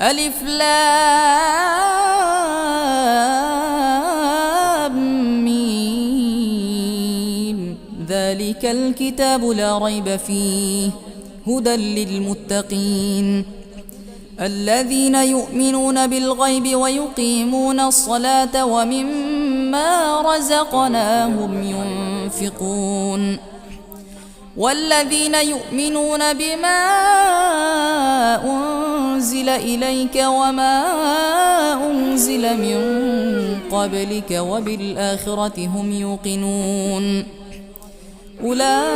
ألف لام ميم ذلك الكتاب لا ريب فيه هدى للمتقين الذين يؤمنون بالغيب ويقيمون الصلاة ومما رزقناهم ينفقون والذين يؤمنون بما أنزل إليك وما أنزل من قبلك وبالآخرة هم يوقنون أولئك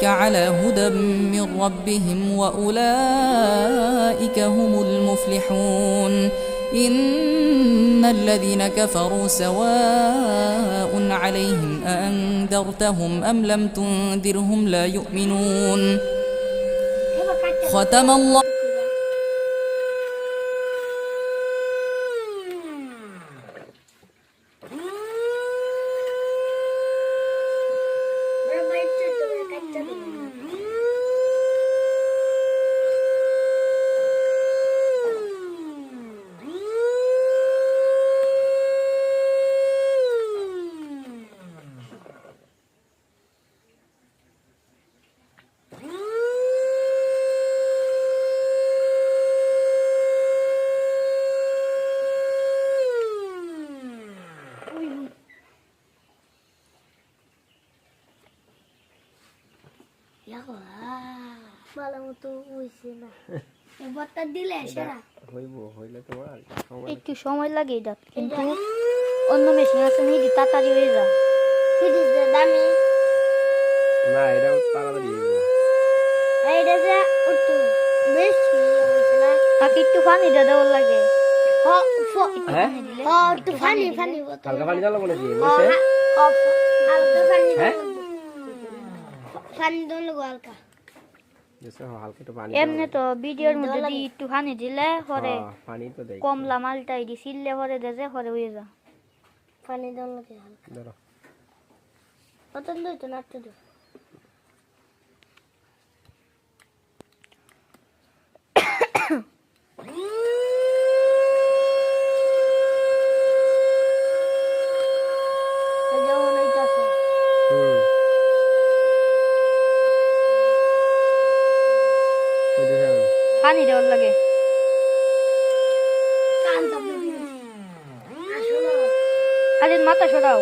على هدى من ربهم وأولئك هم المفلحون إن الذين كفروا سواء عليهم أأنذرتهم أم لم تنذرهم لا يؤمنون ختم الله একটু সময় লাগে এটা, কিন্তু অন্য মেশিন আছে নিয়ে তাড়াতাড়ি হয়ে যায়। না এটা তাড়াতাড়ি তাকে একটু পানি দেওয়ার লাগে। হালকা পানি জ্বালা বলে দিয়ে এমনি তো ভিডিওর মধ্যে একটু পানি দিলে পরে কমলা মালটা দিলে পরে দেজে পরে হয়ে যা পানি দেওয়ার লাগে হালকা পছন্দ হইতো না একটু পানি দেওয়ার লাগে। আরে মাথা সরাও।